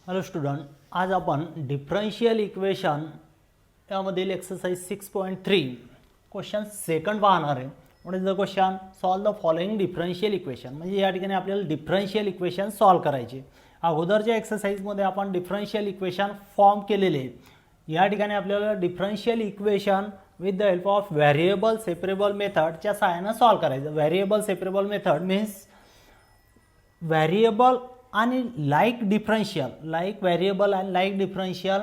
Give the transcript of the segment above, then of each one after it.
Hello student, आज आपण differential equation यामधील एक्सरसाइज 6.3 क्वेश्चन सेकंड पाहणार आहे. What is the question? Solve the following differential equation. म्हणजे या ठिकाणी आपल्याला डिफरन्शियल इक्वेशन सॉल्व करायचे. अगोदरच्या एक्सरसाइजमध्ये आपण डिफरन्शियल इक्वेशन फॉर्म केलेले आहे. या ठिकाणी आपल्याला differential equation with the help of variable separable मेथडच्या सहाय्याने सॉल्व करायचं. Variable separable method means variable आणि लाईक व्हेरिएबल आणि लाईक डिफरन्शियल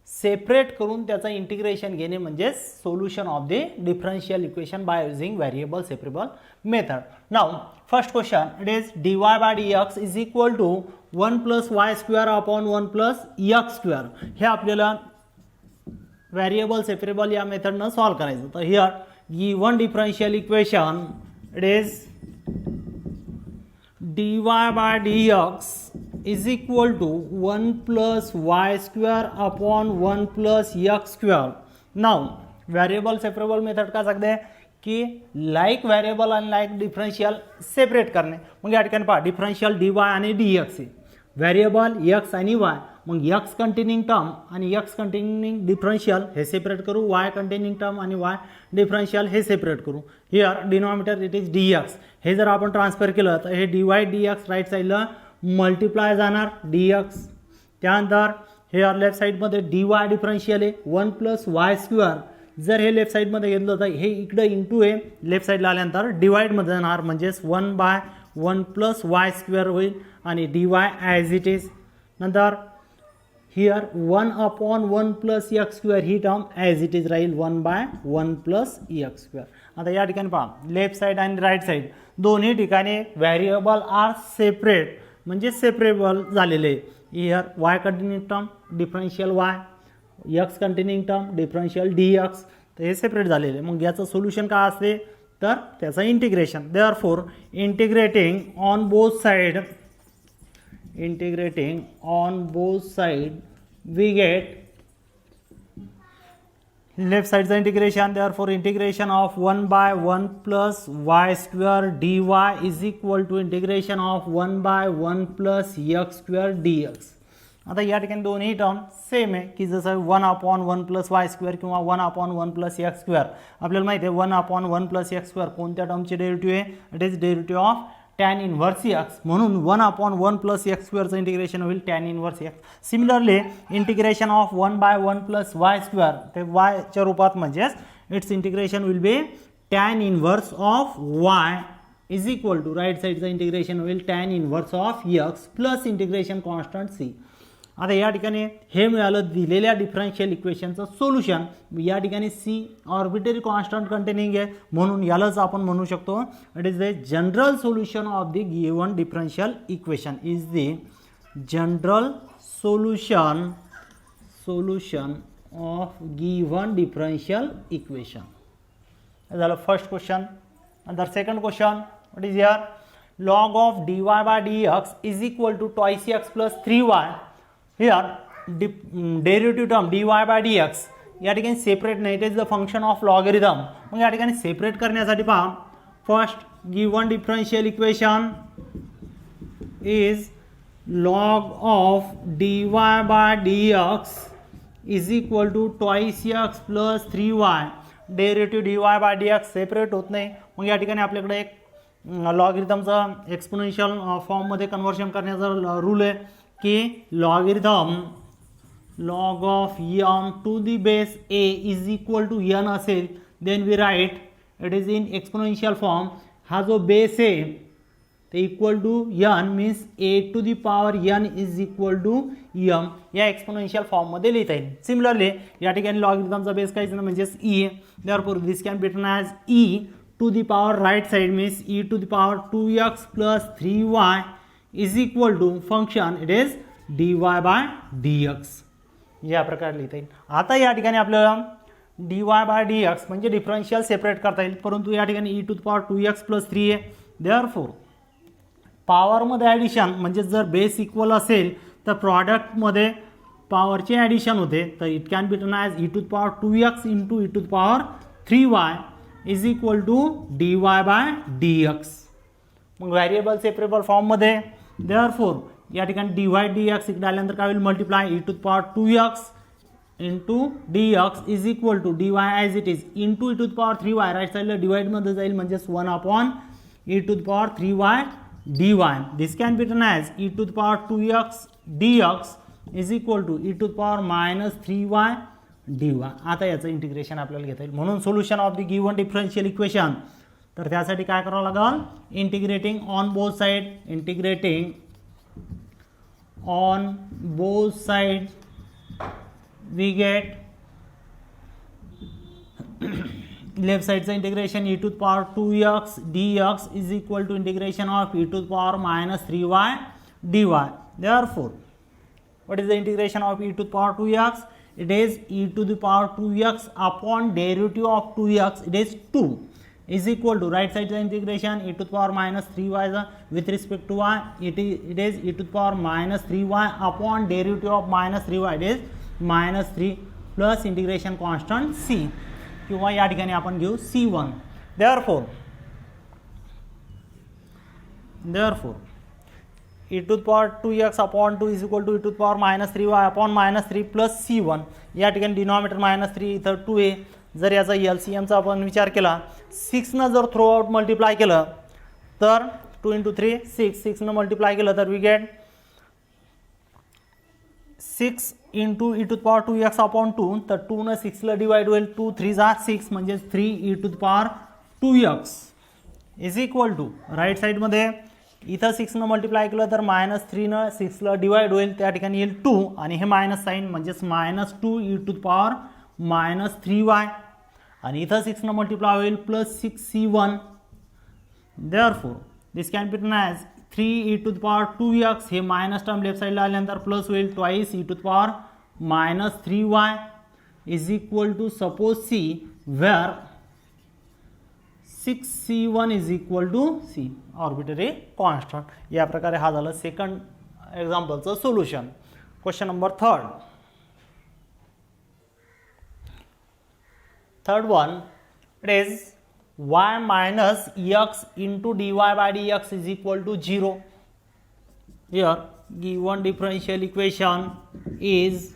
सेपरेट करून त्याचं इंटिग्रेशन घेणे म्हणजे solution of the differential equation by using variable separable method. Now first question, it is dy by dx is equal to 1 plus y square upon 1 plus x square. हे आपल्याला variable separable या मेथडनं solve करायचं. तर here given differential equation it is dy by dx is equal to 1 plus y square upon 1 plus x square. Now variable separable method का सकते हैं कि लाइक व्हेरिएबल आणि लाइक डिफरन्शियल सेपरेट करणे. मग या ठिकाणी पहा डिफरन्शियल dy आणि dx आहे, व्हेरिएबल x आणि y. मग x कंटेनिंग टर्म आणि x कंटेनिंग डिफरन्शियल हे सेपरेट करू, y कंटेनिंग टर्म आणि y डिफरन्शियल हे सेपरेट करू. Here denominator it is dx. हे जर आपण ट्रान्सफर केलं तर हे dy dx राईट साईडला मल्टिप्लाय जाणार dx. त्यानंतर हे लेफ्ट साईडमध्ये dy डिफरन्शियल आहे 1 प्लस वाय स्क्वेअर. जर हे लेफ्ट साईडमध्ये घेतलं तर हे इकडे इंटू आहे, लेफ्ट साईडला आल्यानंतर डिवाइडमध्ये जाणार म्हणजेच 1 बाय 1 प्लस वाय स्क्वेअर होईल आणि dy ॲज इट इज. नंतर here 1 upon 1 plus x square he term as it is राहील 1 बाय 1 प्लस एक्स स्क्वेअर. आता या ठिकाणी पहा लेफ्ट साईड आणि राईट साईड दोन्ही ठिकाणी व्हेरिएबल आर सेपरेट म्हणजे सेपरेबल झालेले. Here Y continuing term differential Y, x continuing term differential dx. तर हे सेपरेट झालेले. मग याचं सोल्युशन काय असते तर त्याचं integration. Therefore integrating on both side we get left side integration. Therefore integration of 1 by 1 plus y square dy is equal to integration of 1 by 1 plus x square dx. आता या ठिकाणी दोन्ही टर्म सेम आहे की जसं 1 upon 1 plus y square किंवा 1 upon 1 plus x square. आपल्याला माहिती आहे 1 अपॉन 1 प्लस एक्स स्क्वेअर कोणत्या टर्मचे डेरिव्हेटिव्ह आहे? It is derivative of tan inverse x. म्हणून 1 अपॉन 1 प्लस एक्स स्क्वेअरचं इंटिग्रेशन होईल tan inverse x. Similarly integration of 1 by 1 plus y square ते वायच्या रूपात म्हणजेच it's integration will be tan inverse of y is equal to right साईडचं integration होईल tan inverse of x plus integration constant c. आता या ठिकाणी हे मिळालं दिलेल्या डिफरन्शियल इक्वेशनचं सोल्युशन. या ठिकाणी c ऑर्बिटरी कॉन्स्टंट कंटेनिंग आहे म्हणून यालाच आपण म्हणू शकतो it is the general solution of the given differential equation. Is the general solution of given differential equation. झालं फर्स्ट क्वेश्चन. नंतर second question, what is here? Log of dy by dx is equal to twice x plus 3y. Here derivative term dy by dx या ठिकाणी separate नाही, it is the function of logarithm. मग या ठिकाणी separate करण्यासाठी पहा first given differential equation is log of dy by dx is equal to twice x plus 3y. Derivative dy by dx separate होत नाही. मग या ठिकाणी आपल्याकडे एक लॉगरिथमचा एक्सपोनेन्शियल फॉर्ममध्ये कन्व्हर्शन करण्याचा रूल आहे की logarithm log of m to the base a is equal to n असेल then we write it is in exponential form. हा जो बेस आहे ते equal to n means a to the power n is equal to m या exponential फॉर्ममध्ये लिहिता येईल. Similarly या ठिकाणी लॉगरिथमचा बेस काहीच नाही म्हणजेच e आहे. Therefore this can be written as e to the power right side means e to the power 2x प्लस 3y is equal to function it is dy by dx. या प्रकारे लिहिता येईल. आता या ठिकाणी आपल्याला dy by dx म्हणजे डिफरन्शियल सेपरेट करता येईल, परंतु या ठिकाणी e to the power 2x प्लस 3 आहे. देअरफॉर पॉवरमध्ये ॲडिशन म्हणजे जर बेस इक्वल असेल तर प्रॉडक्टमध्ये पॉवरचे ॲडिशन होते. तर it can be written as e to the power 2x into e to the power 3y is equal to dy by dx. मग व्हेरिएबल सेपरेबल फॉर्ममध्ये देअरफॉर या ठिकाणी डिवाइड डी एक्स इकडे आल्यानंतर काय होईल multiply e to the power 2x into d x is equal to d y as it is into e to the power 3y right साईडला डिवाइडमध्ये जाईल म्हणजेच 1 upon E to the power 3y dy. This can be written as e to the power 2x dx is equal to e to the power minus 3y dy. आता याचं integration आपल्याला घेता येईल म्हणून solution of the given differential equation. तर त्यासाठी काय करावं लागेल integrating on both side, integrating on both side we get left साइडचं integration e to the power 2x dx is equal to integration of e to the power minus 3y dy. Therefore, what is the integration of e to the power 2x? It is e to the power 2x upon derivative of 2x, it is 2 is equal to right side the integration e to the power minus 3y with respect to y, it is e to the power minus 3y upon derivative of minus 3y, it is minus 3 plus integration constant c किंवा या ठिकाणी आपण घेऊ c1. therefore e to the power 2x upon 2 is equal to e to the power minus 3y upon minus 3 plus c1. या ठिकाणी denominator minus 3 इथं 2 आहे. जर याचा LCMचा आपण विचार केला 6 न जर थ्रू आउट मल्टिप्लाय केलं तर 2 into 3 6 न मल्टिप्लाय केलं तर we get 6 into e to the power 2x upon 2. तर 2 न 6 ला डिवाइड होईल 2 3 जा 6 म्हणजे 3 e to the power 2x is equal to right साईडमध्ये इथं 6 न मल्टिप्लाय केलं तर मायनस 3 न 6 ला डिवाइड होईल त्या ठिकाणी येईल 2 आणि हे मायनस साईन म्हणजेच minus 2 e to the power minus 3y आणि इथं 6 न मल्टिप्लाय होईल plus 6c1. therefore this can be written as 3 e to the power 2x हे मायनस टर्म लेफ्ट साईडला आल्यानंतर प्लस होईल twice e to the power minus 3y is equal to suppose c where 6c1 is equal to c arbitrary constant. या प्रकारे हा झाला second एक्झाम्पलचं solution. Question number third one, it is y minus x into dy by dx is equal to 0. Here given differential equation is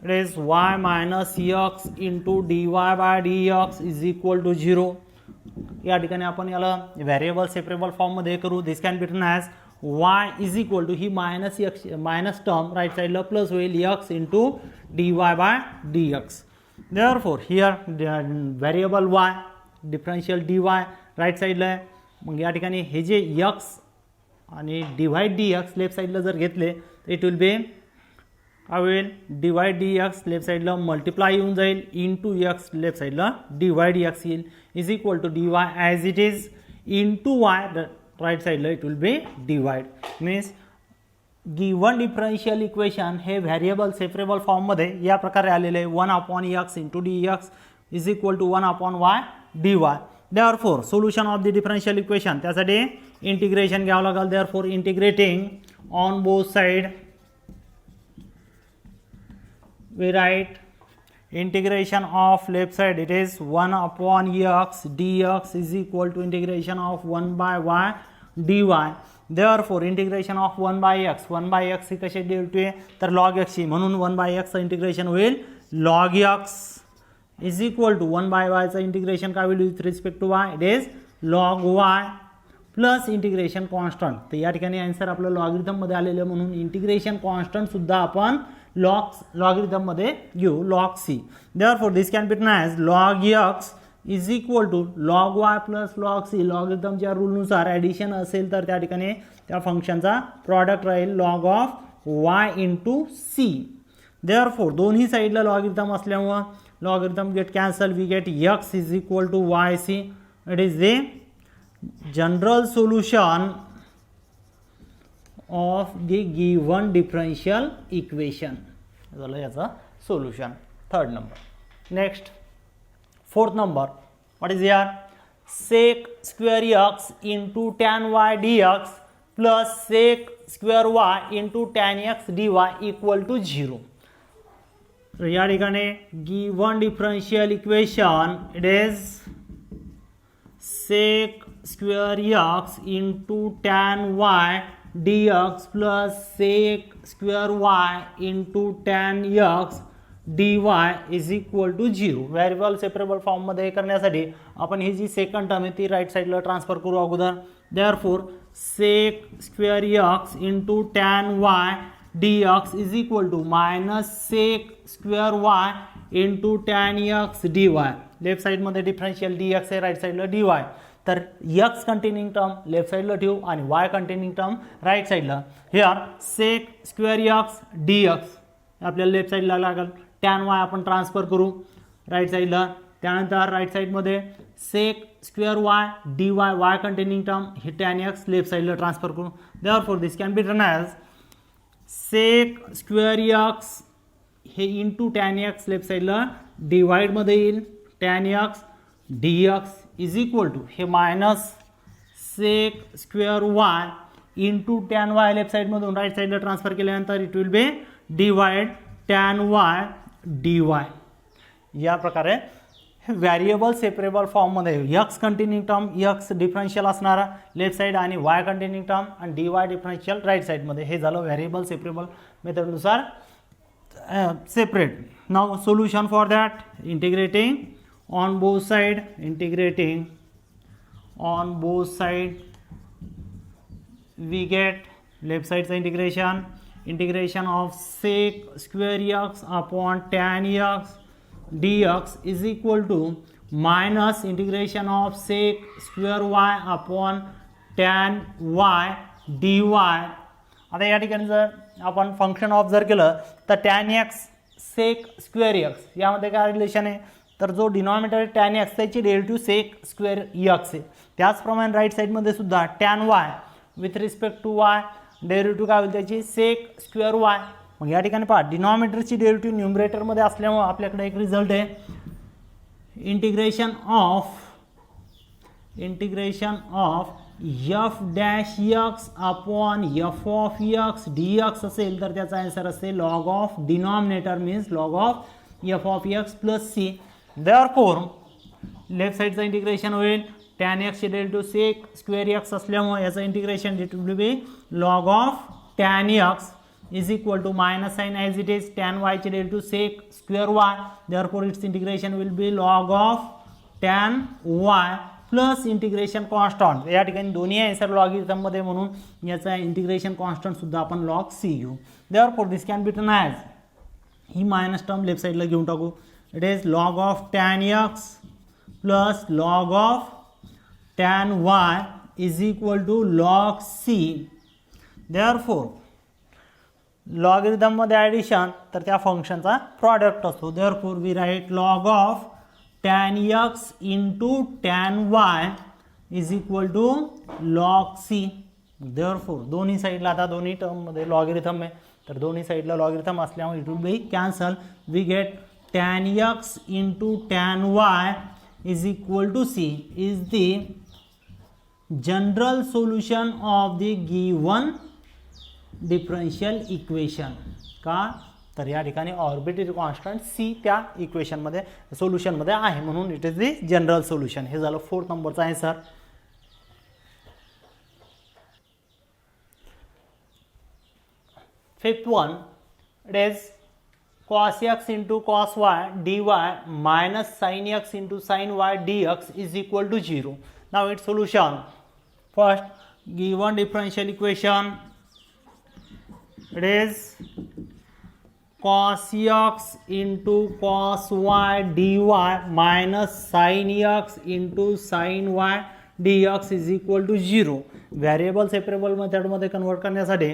it is y minus x into dy by dx is equal to 0. या ठिकाणी आपण याला variable separable form मध्ये करू. This can be written as y is equal to ही minus x minus term right साईडला plus होईल x into dy by dx. therefore here variable y differential dy राईट साईडला आहे. मग या ठिकाणी हे जे x आणि डिवाइड dx लेफ्ट साईडला जर घेतले तर it will be I will divide dx left साईडला मल्टिप्लाय येऊन जाईल इंटू x लेफ्ट साईडला डिवाइड x येईल is equal to dy as it is into y right साईडला it will be divide. Means given differential equation हे variable separable फॉर्ममध्ये या प्रकारे आलेले आहे 1 upon x into dx is equal to 1 upon y dy. therefore solution of the differential equation त्यासाठी integration घ्यावं लागेल. therefore integrating on both side we write integration of left side it is 1 upon x dx is equal to integration of 1 by y dy. therefore integration of 1 by x ही कशी derivative आहे तर log x ची म्हणून 1 by x चं integration होईल log x is equal to 1 by y चं integration काय होईल with respect to y it is log y plus integration constant. तर या ठिकाणी आन्सर आपलं लॉगरिथम मध्ये आलेलं म्हणून इंटिग्रेशन कॉन्स्टंट सुद्धा आपण लॉगरिथम मध्ये घेऊ log c. therefore this can be written as log x is equal to log y plus log c. लॉगरिथमच्या रूलनुसार ॲडिशन असेल तर त्या ठिकाणी त्या फंक्शनचा प्रॉडक्ट राहील log of y into c. therefore दोन्ही साईडला लॉगरिथम असल्यामुळे logarithm get cancel we get x is equal to yc. it is the general solution of the given differential equation. झालं याचा solution. Third number. Next fourth number what is here sec square x into tan y dx plus sec square y into tan x dy equal to 0. तर या ठिकाणी given differential equation it is sec square x into tan y dx plus sec square y into tan x dy is equal to 0. Variable separable फॉर्ममध्ये करण्यासाठी आपण ही जी second term आहे ती right साईडला transfer करू अगोदर. Therefore sec square x into tan y dx is equal to minus sec square y into tan x dy. Left साईडमध्ये differential dx आहे, राईट साईडला dy. तर x कंटेनिंग टर्म लेफ्ट साईडला ठेवू आणि y कंटेनिंग टर्म राईट साईडला. Here sec square x dx आपल्याला left साईडला लागेल, टॅन वाय आपण ट्रान्सफर करू राईट साईडला. त्यानंतर राईट साईडमध्ये sec square y dy y containing term हे टॅन एक्स लेफ्ट साईडला ट्रान्सफर करू. Therefore this can be written as sec square x हे इंटू टॅन एक्स लेफ्ट साईडला डिवाइडमध्ये येईल, tan x dx is equal to हे minus sec square y into tan y left साईडमधून right साईडला transfer केल्यानंतर it will be divide tan y dy. या प्रकारे व्हेरिएबल सेपरेबल फॉर्ममध्ये x containing term x differential असणारा लेफ्ट साईड आणि y containing term आणि dy डिफरन्शियल राईट साईडमध्ये. हे झालं व्हेरिएबल सेपरेबल मेथडनुसार separate. Now solution for that, integrating on both side, integrating on both side we get left side integration of sec square x upon tan x dx is equal to minus integration of sec square y upon tan y dy. आता या ठिकाणी जर आपण function observe केलं तर tan x sec square x यामध्ये काय relation आहे, तर जो डिनॉमिनेटर टॅन एक्स त्याची डेरिव्हेटिव्ह सेक स्क्वेअर एक्स आहे. त्याचप्रमाणे राईट साईडमध्ये सुद्धा tan y with respect to y derivative काय होईल त्याची सेक स्क्वेअर वाय. मग या ठिकाणी पहा डिनॉमिनेटरची डेरिव्हेटिव्ह न्यूमरेटरमध्ये असल्यामुळे आपल्याकडे एक रिझल्ट आहे integration of f dash x upon f of x dx असेल तर त्याचा आन्सर असेल log of denominator means log of f of x plus c. Therefore left साईडचं इंटिग्रेशन होईल टॅन एक्स चे डेरिव्हेटिव्ह सेक स्क्वेअर एक्स असल्यामुळे याचं integration it will be log of tan x is equal to minus sine as it is tan y चे derivative sec square y. Therefore its integration will be log of tan y plus integration constant. या ठिकाणी दोन्ही answer लॉगिथममध्ये म्हणून याचा integration constant सुद्धा आपण log C घेऊ. Therefore this can be written as he minus term left साईडला घेऊन टाकू. It is log of tan x plus log of tan y is equal to log c. Therefore logarithm मध्ये addition तर त्या फंक्शनचा product असतो. Therefore we write log of tan x into tan y is equal to log c. Therefore दोन्ही साईडला आता दोन्ही टर्ममध्ये लॉगरिथम आहे तर दोन्ही साईडला लॉगरिथम असल्यामुळे it will be cancel. We get tan x into tan y is equal to c is the general solution of the given differential equation. का तर या ठिकाणी ऑर्बिटरी कॉन्स्टंट c त्या इक्वेशनमध्ये सोल्युशनमध्ये आहे म्हणून it is the general solution. हे झालं 4th नंबरचा answer. 5th one it is cos x into cos y dy minus sin x into sin y dx is equal to 0. Now its solution. First, given differential equation, it is cos x into cos y dy minus sin x into sin y dx is equal to 0. Variable separable मेथडमध्ये convert करण्यासाठी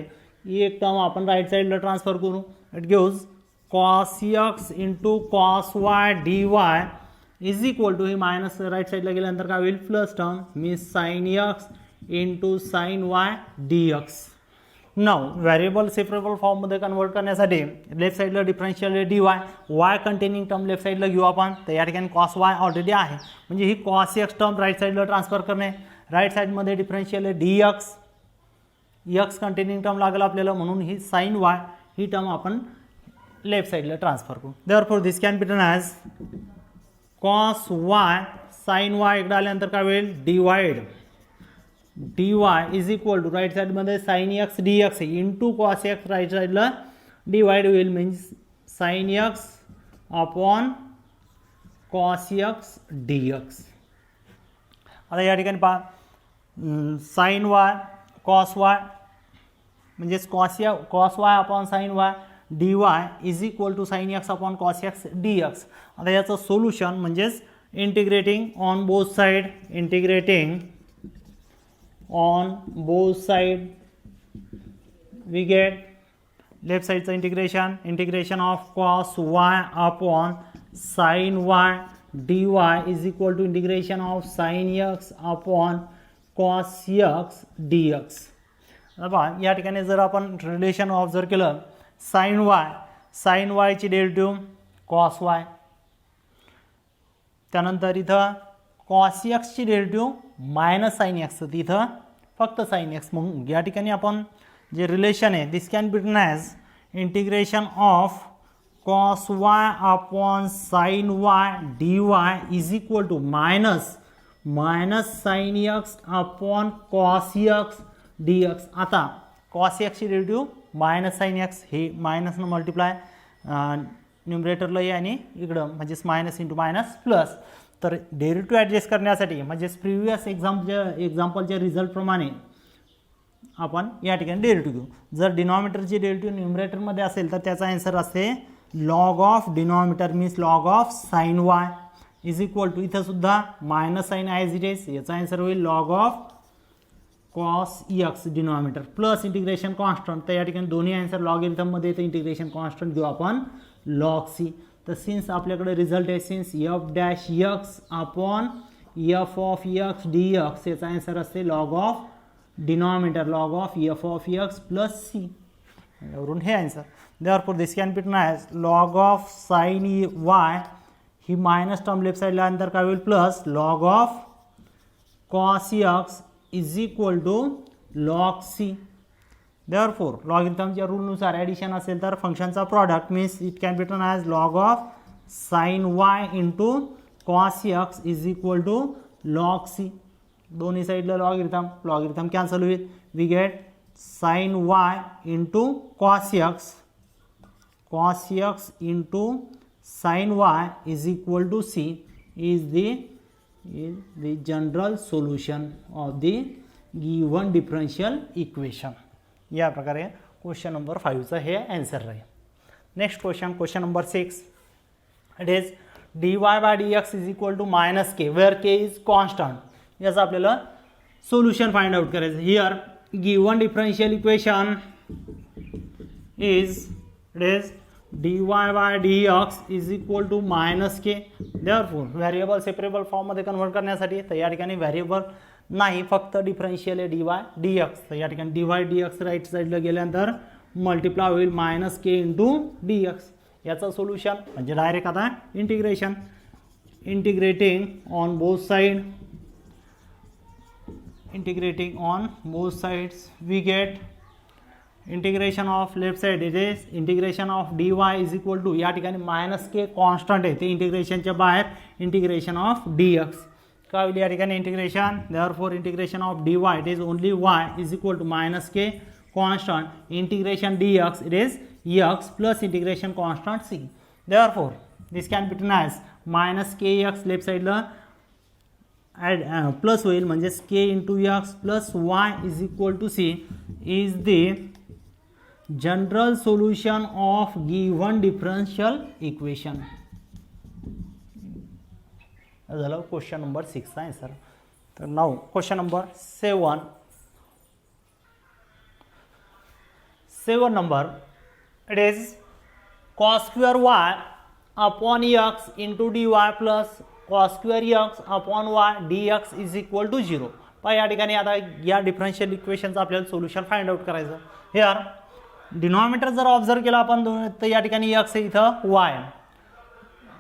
एक term आपण right साईडला transfer करू. It gives cos x into cos y dy is equal to ही minus right साईडला गेल्यानंतर काय होईल plus term means sin x into sin y dx. Now variable separable फॉर्ममध्ये कन्वर्ट करण्यासाठी लेफ्ट साईडला differential dy y containing term left साईडला घेऊ आपण. तर या ठिकाणी cos y ऑलरेडी आहे म्हणजे ही cos x टर्म राईट साईडला ट्रान्सफर करणे. राईट साईडमध्ये differential dx x containing term लागेल आपल्याला म्हणून ही sin y ही टर्म आपण लेफ्ट साईडला ट्रान्सफर करू. Therefore this can be written as cos y sin y इकडे आल्यानंतर काय होईल divide d y is equal to right साईडमध्ये sine x d x into cos x right साईडला डिवाइड होईल means sine x upon cos x d x. आता या ठिकाणी पहा साइन वाय कॉस वाय म्हणजेच cos y upon sine y d y is equal to sine x upon cos x d x. आता याचं solution म्हणजेच integrating on both side, integrating on both side we get left साइडचं integration of cos y upon sine y d y is equal to integration of sine x upon cos x d x. बघा या ठिकाणी जर आपण relation observe केलं sine वायची derivative cos y, त्यानंतर इथं कॉस एक्सची डेरिव्हेटिव्ह मायनस साइन एक्स, तिथं फक्त साइन एक्स. म्हणून या ठिकाणी आपण जे रिलेशन आहे this can be written as integration of cos y upon sine y d y is equal to minus sine x upon cos x d x. आता cos एक्सची डेरिव्हेटिव्ह मायनस साइन एक्स, हे मायनसनं multiply न्यूमरेटरला आहे आणि इकडं म्हणजेच minus into minus plus. तर डेरिव्हेटिव्ह ॲडजस्ट करण्यासाठी म्हणजेच प्रिव्हियस एक्झाम्पलच्या रिझल्टप्रमाणे आपण या ठिकाणी डेरिव्हेटिव्ह घेऊ. जर डिनॉमिनेटरची डेरिव्हेटिव्ह न्यूमरेटरमध्ये असेल तर त्याचा आन्सर असते log of denominator means log of sine y is equal to इथं सुद्धा minus sine as it is, याचा आन्सर होईल log of cos x denominator plus integration constant. तर या ठिकाणी दोन्ही आन्सर लॉगरिथममध्ये तर इंटिग्रेशन कॉन्स्टंट घेऊ आपण लॉग सी. तर सिन्स आपल्याकडे रिझल्ट आहे since f dash x upon f of x d x, याचा आन्सर असते log of denominator log of f of x plus c. वरून हे answer. Therefore this can be written as log of sine y, ही minus term left साईडला अंतर काय होईल plus log of cos x is equal to log c. Therefore लॉगरिथमच्या रूलनुसार addition असेल तर फंक्शनचा product means it can be written as log of sine y into cos x is equal to log c. दोन्ही साईडला logarithm cancel होईल. We get sine y into cos x into sine y is equal to c is the general solution of the given differential equation. या प्रकारे question number 5चा हे answer राहील. Next question number 6, it is dy by dx is equal to minus k where k is constant. याचं आपल्याला solution find out करायचं. Here given differential equation is dy by dx is equal to minus k. Therefore variable separable फॉर्ममध्ये convert करण्यासाठी तर या ठिकाणी variable नाही फक्त डिफरन्शियल आहे dy dx. तर या ठिकाणी dy dx राईट साईडला गेल्यानंतर मल्टिप्लाय होईल मायनस के इंटू dx. याचं सोल्युशन म्हणजे डायरेक्ट आता integrating on both sides we get integration of left side it is integration of dy is equal to या ठिकाणी मायनस के कॉन्स्टंट आहे ते इंटिग्रेशनच्या बाहेर इंटिग्रेशन ऑफ dx. काय होईल या ठिकाणी integration. Therefore integration of dy it is only y is equal to minus k constant integration dx it is x plus integration constant c. Therefore this can be written as minus k x left साईडला plus होईल म्हणजेच k into x plus y is equal to c is the general solution of given differential equation. झालं question number 6चा answer. तर now question number 7 number it is cos square y upon x into dy plus cos square x upon y dx is equal to 0. पण या ठिकाणी आता या differential इक्वेशनचं आपल्याला solution find out करायचं. हिअर डिनॉमिनेटर जर ऑब्झर्व केला आपण तर या ठिकाणी x आहे इथं y.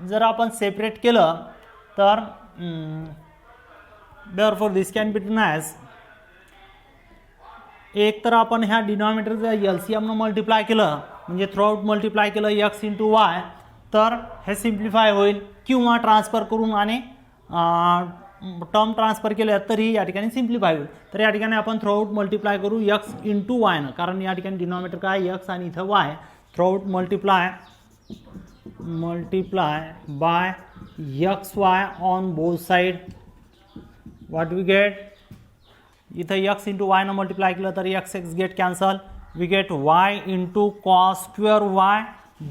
जर आपण सेपरेट केलं तर therefore this can be written as एक तर आपण ह्या डिनॉमिनेटरचं LCM मल्टिप्लाय केलं म्हणजे थ्रूआउट मल्टिप्लाय केलं x इंटू वाय तर हे सिम्प्लिफाय होईल किंवा ट्रान्सफर करून आणि टर्म ट्रान्सफर केल्या तरी या ठिकाणी सिम्प्लिफाय होईल. तर या ठिकाणी आपण थ्रूआउट मल्टिप्लाय करू एक्स इंटू वायनं, कारण या ठिकाणी डिनॉमिनेटर काय एक्स आणि इथं y. Throughout multiply by x y on both side. What we get, इथं एक्स इंटू वायनं मल्टिप्लाय केलं तर x x get cancel. We get y into cos square y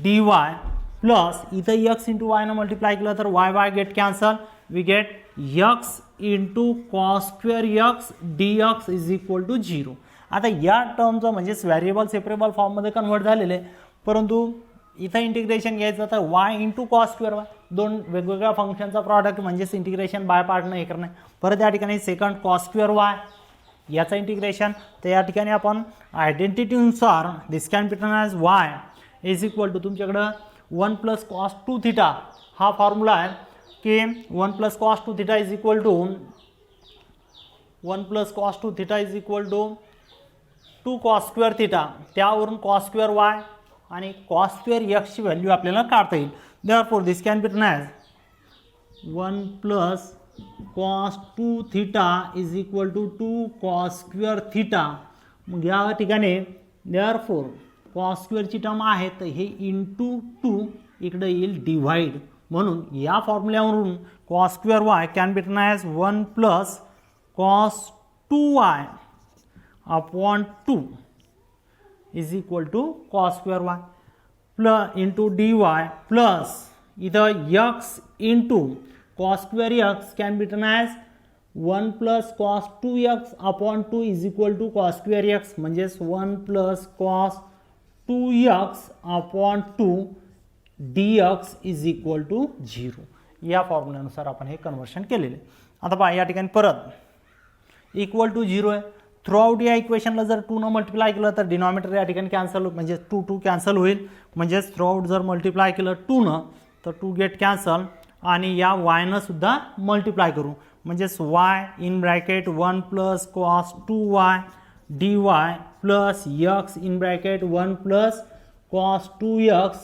d y plus इथं x into वायनं multiply केलं तर y y get cancel. We get x into cos square x d x is equal to 0. आता या टर्मचं म्हणजेच variable separable फॉर्ममध्ये convert झालेले, परंतु इथं इंटिग्रेशन घ्यायचं तर Y into cos square Y, दोन वेगवेगळ्या फंक्शनचा प्रॉडक्ट म्हणजेच इंटिग्रेशन बाय पार्टनं हे करणं. परत या ठिकाणी सेकंड कॉस स्क्वेअर वाय याचं इंटिग्रेशन. तर या ठिकाणी आपण आयडेंटिटीनुसार this can be written as y is equal to तुमच्याकडं 1 प्लस कॉस 2 थिटा हा फॉर्म्युला आहे की 1 plus cos 2 theta is equal to 1 plus cos 2 theta is equal to 2 cos square theta, त्यावरून कॉस स्क्वेअर वाय आणि cos square एक्सची value आपल्याला काढता येईल. Therefore this can be written as 1 plus cos 2 theta is equal to 2 cos square theta. मग या ठिकाणी therefore cos स्क्वेअरची term आहे तर हे इंटू 2 इकडे येईल डिव्हाइड, म्हणून या फॉर्म्युल्यावरून cos square y can be written as 1 plus cos 2 y upon 2 is equal to cos square y plus into d y plus इथं x into cos square x can be written as 1 plus cos 2x upon 2 is equal to cos square x, म्हणजेच 1 plus cos 2x upon 2 dx is equal to 0. या फॉर्म्युल्यानुसार आपण हे conversion केलेले. आता पहा या ठिकाणी परत इक्वल टू 0 आहे. थ्रूआउट या इक्वेशनला जर 2 न मल्टिप्लाय केलं तर डिनॉमिनेटर या ठिकाणी कॅन्सल, म्हणजे 2 कॅन्सल होईल. म्हणजेच थ्रूआउट जर मल्टिप्लाय केलं 2 न तर 2 गेट कॅन्सल आणि या वायनं सुद्धा मल्टिप्लाय करू, म्हणजेच y in bracket 1 plus cos 2y dy plus x in bracket 1 plus cos 2x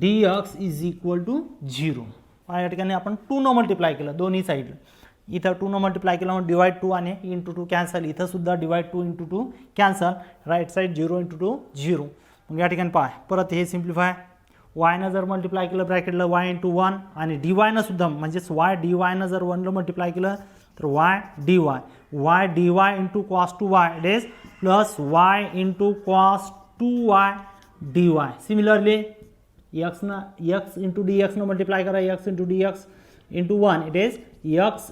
dx is equal to 0. या ठिकाणी आपण 2 न मल्टिप्लाय केलं दोन्ही साईडला. इथं 2 न मल्टिप्लाय केलं मग डिवाइड 2 आणि इंटू 2 कॅन्सल. इथं सुद्धा divide 2 into 2 cancel. Right side 0 into 2 0. मग या ठिकाणी पाय परत हे सिम्प्लिफाय. वायनं जर मल्टिप्लाय केलं ब्रॅकेटला वाय इंटू 1 आणि डी वायनं सुद्धा म्हणजेच वाय डी वायनं जर 1ला मल्टिप्लाय केलं तर y d y into cos 2y it is plus y into cos 2y d y. Similarly x into d एक्सनं मल्टिप्लाय करा, x into d x into 1 it is x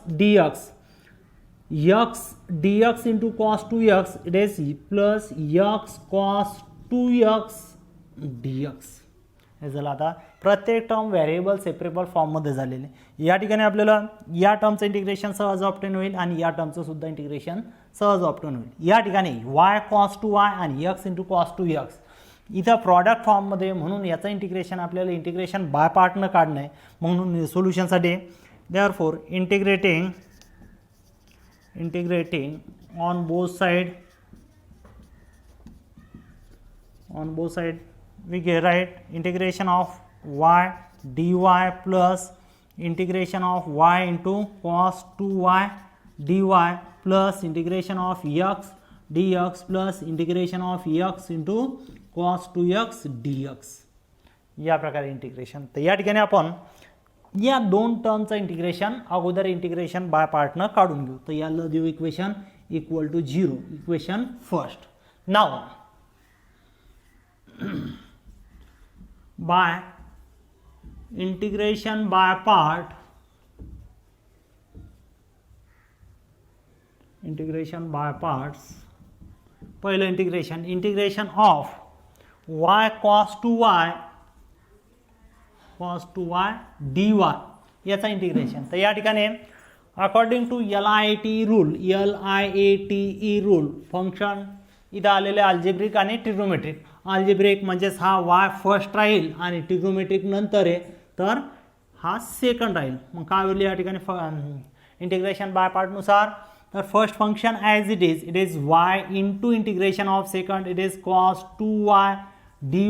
d x into cos 2x it is plus x cos 2x d x. हे झालं. आता प्रत्येक term variable separable फॉर्ममध्ये झालेले. या ठिकाणी आपल्याला या टर्मचं इंटिग्रेशन सहज ऑप्टेन होईल आणि या टर्मचं सुद्धा इंटिग्रेशन सहज ऑप्टेन होईल. या ठिकाणी वाय कॉस 2y आणि एक्स इंटू कॉस 2x इथं प्रॉडक्ट फॉर्ममध्ये, म्हणून याचं इंटिग्रेशन आपल्याला इंटिग्रेशन बाय पार्टनं काढणं आहे. म्हणून सोल्युशनसाठी therefore integrating on both side we get right integration of y dy plus integration of y into cos 2y dy plus integration of x dx plus integration of x into cos 2x dx. या प्रकारे integration. तर या ठिकाणी आपण या दोन टर्मचं integration अगोदर इंटिग्रेशन बाय पार्टनं काढून घेऊ. तर याला देऊ equation equal to 0, equation first. नाव by integration by parts पहिलं integration of y cos 2y dy याचा इंटिग्रेशन. तर या ठिकाणी according to LIATE rule function इथं आलेले अल्जेब्रिक आणि ट्रिग्नोमेट्रिक. अल्जेब्रिक म्हणजेच हा y फर्स्ट राहील आणि ट्रिग्नोमेट्रिक नंतर आहे तर हा सेकंड राहील. मग काय होईल या ठिकाणी इंटिग्रेशन बाय पार्टनुसार. तर first function as it is y into integration of second it is cos 2y dy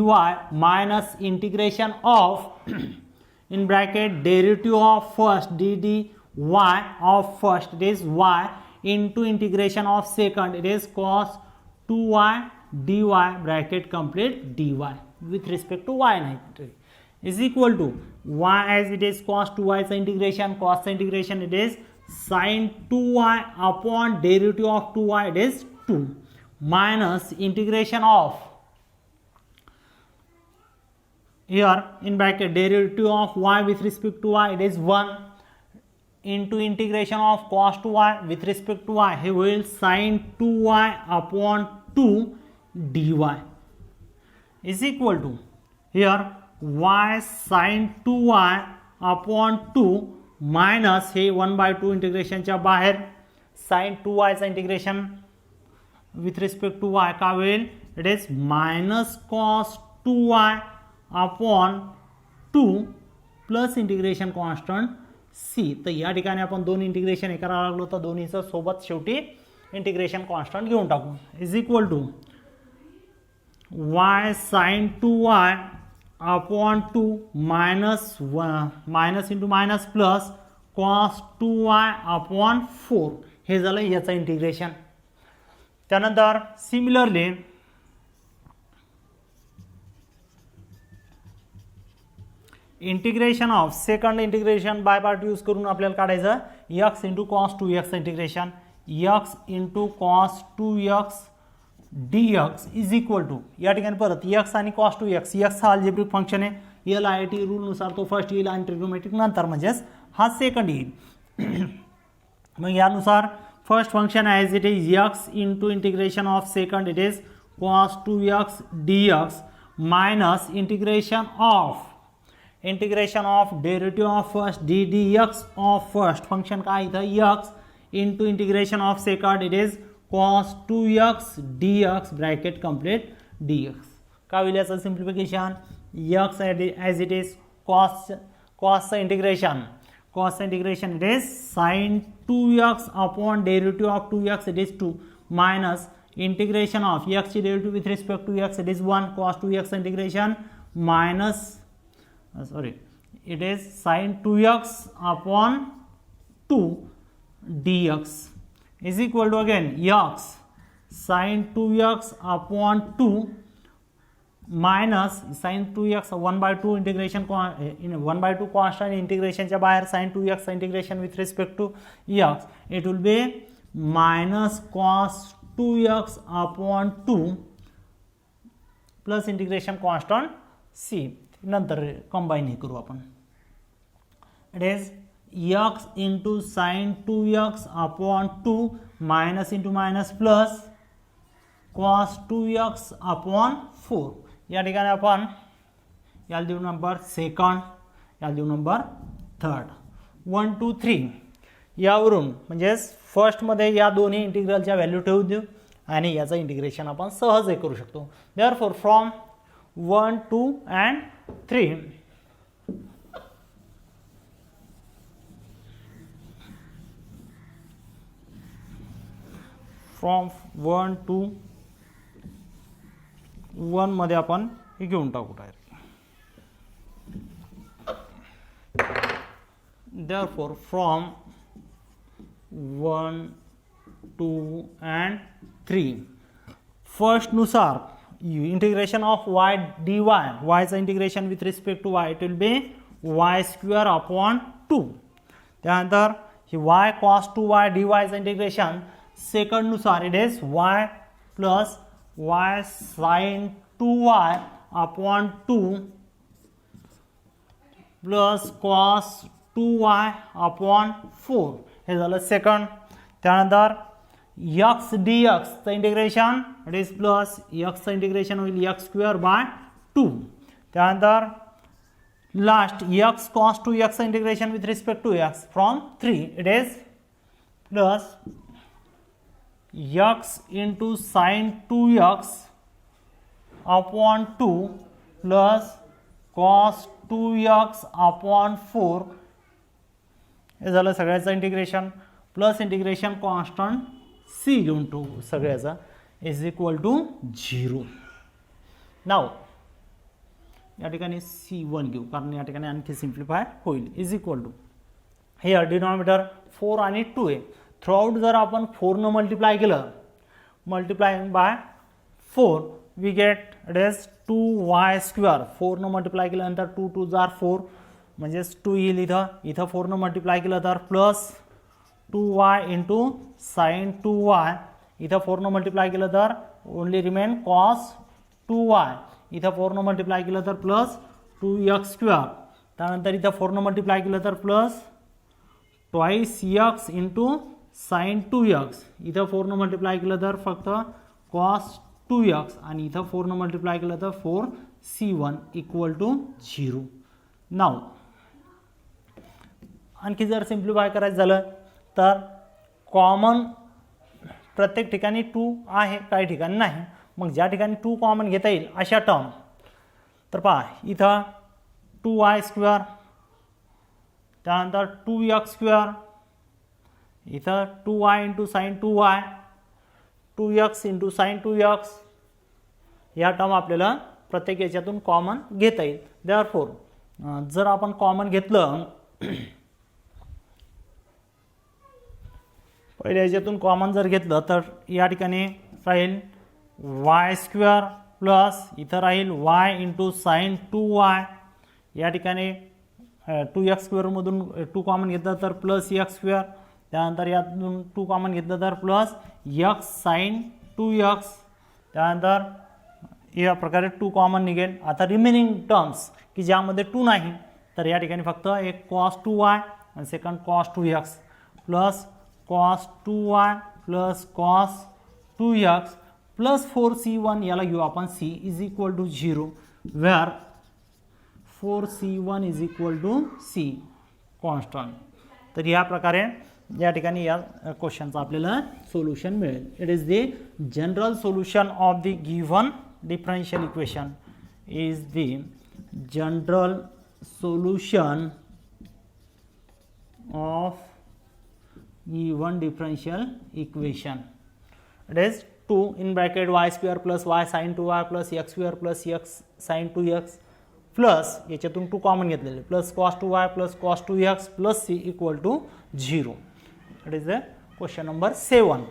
minus integration of in bracket derivative of first dd y of first, it is y, into integration of second, it is cos 2y dy bracket complete dy with respect to y is equal to y as it is cos 2y चा integration, cos चा integration it is sin 2y upon derivative of 2y, it is 2, minus integration of, here in bracket derivative of y with respect to y, it is 1, into integration of cos 2y with respect to y, he will sin 2y upon 2 dy is equal to, here y sin 2y upon 2 minus हे 1/2 इंटिग्रेशनच्या बाहेर sin 2y चा integration with respect to y का होईल, it is minus cos 2y upon 2 plus integration constant c. तर या ठिकाणी आपण दोन इंटिग्रेशन हे करायला लागलो तर दोन्हीचं सोबत शेवटी इंटिग्रेशन कॉन्स्टंट घेऊन टाकू is equal to y sin 2y upon 2 minus into minus plus cos 2y upon 4 हे झालं याचं इंटिग्रेशन. त्यानंतर similarly integration of second integration by part use करून आपल्याला काढायचं x into cos 2x integration, x into cos 2x dx is equal to, या ठिकाणी परत x आणि कॉस 2x, x हा अल्जेब्रिक फंक्शन आहे, LIT रूलनुसार तो फर्स्ट येईल आणि ट्रिग्नोमेट्रिक नंतर म्हणजेच हा सेकंड येईल. मग यानुसार first function as it is x into integration of second it is cos 2x dx minus integration of derivative of first d dx of first function काय इथं x into integration of second it is cos 2x dx bracket complete dx. का होईल याचं simplification, x as it is कॉसचं integration it is sin 2x upon derivative of 2x it is 2 minus integration of x ची derivative with respect to x it is 1 cos 2x integration minus it is sin 2x upon 2 dx is equal to again x sin 2x upon 2 minus sin 2x 1/2 integration 1/2 constant integration च्या बाहेर sin 2x integration with respect to x, it will be minus cos 2x upon 2 plus integration constant c. नंतर combine हे करू आपण, it is x into sine 2x upon 2 minus into minus plus cos 2x upon 4. या ठिकाणी आपण याला देऊ number second, याला देऊ नंबर थर्ड, 1 2 3 यावरून म्हणजेच फर्स्टमध्ये या दोन्ही इंटिग्रलच्या व्हॅल्यू ठेवू देऊ आणि याचं इंटिग्रेशन आपण सहज हे करू शकतो. Therefore from 1 2 and 3 from 1 to 1 मध्ये आपण हे घेऊन टाकू direct. Therefore from 1 2 and 3 first नुसार integration of y dy, y चा integration with respect to y it will be y square upon 2. त्यानंतर ही y cos 2y dy चा इंटिग्रेशन सेकंड नुसार it is y plus y sin 2y upon 2 plus cos 2y upon 4 हे झालं second. त्यानंतर x dx चा integration it is plus x चा integration होईल x स्क्वेअर बाय 2. त्यानंतर लास्ट x cos 2x चा integration with respect to x from 3 it is plus x into sine 2x upon 2 plus cos 2x upon 4 हे झालं सगळ्याचं integration plus integration constant c घेऊन to सगळ्याचा is equal to 0. नाव या ठिकाणी c1 घेऊ कारण या ठिकाणी आणखी सिम्प्लिफाय होईल is equal to here denominator 4 आणि 2 आहे. थ्रूआउट जर आपण 4 न मल्टिप्लाय केलं, multiplying by 4 we get it is 2y square. 4 न मल्टिप्लाय केल्यानंतर 2 2 जार 4 म्हणजेच 2 येईल इथं 4 न मल्टिप्लाय केलं तर plus 2y into sine 2y. इथं 4 न मल्टिप्लाय केलं तर ओनली रिमेन कॉस 2y. इथं 4 न मल्टिप्लाय केलं तर प्लस 2x स्क्वेअर. त्यानंतर इथं 4 न मल्टिप्लाय केलं तर plus twice x into sine 2x. इथं 4 न मल्टिप्लाय केलं तर फक्त कॉस 2x आणि इथं 4 न मल्टिप्लाय केलं तर 4c1 इक्वल टू 0. नाव आणखी जर सिम्प्लिफाय करायचं झालं तर कॉमन प्रत्येक ठिकाणी 2 आहे, काही ठिकाणी नाही. मग ज्या ठिकाणी 2 कॉमन घेता येईल अशा टर्म तर पहा इथं 2y स्क्वेअर, त्यानंतर 2x स्क्वेअर, इथं 2y into sine 2y, 2x into sine 2x. या टर्म आपल्याला प्रत्येक याच्यातून कॉमन घेता येईल. देअरफॉर जर आपण कॉमन घेतलं, पहिल्या याच्यातून कॉमन जर घेतलं तर या ठिकाणी राहील y स्क्वेअर प्लस इथं राहील y इंटू साइन 2y. या ठिकाणी 2x स्क्वेअरमधून 2 कॉमन घेतलं तर प्लस x स्क्वेअर. त्यानंतर यातून 2 कॉमन घेतलं तर प्लस x साइन 2x. त्यानंतर या प्रकारे 2 कॉमन निघेल. आता रिमेनिंग टर्म्स की ज्यामध्ये 2 नाही तर या ठिकाणी फक्त एक कॉस 2y आणि second cos 2x plus cos 2y plus cos 2x plus 4c1. याला घेऊ आपण c is equal to 0 where 4c1 is equal to c constant. तर या प्रकारे या ठिकाणी या क्वेश्चनचं आपल्याला सोल्युशन मिळेल. It is the general solution of the given differential equation. Is the general solution of given differential equation. It is 2 in bracket y square plus y sin 2y plus x square plus x sin 2x plus याच्यातून 2 common घेतलेले plus cos 2y plus cos 2x plus c equal to 0. It is the question number 7.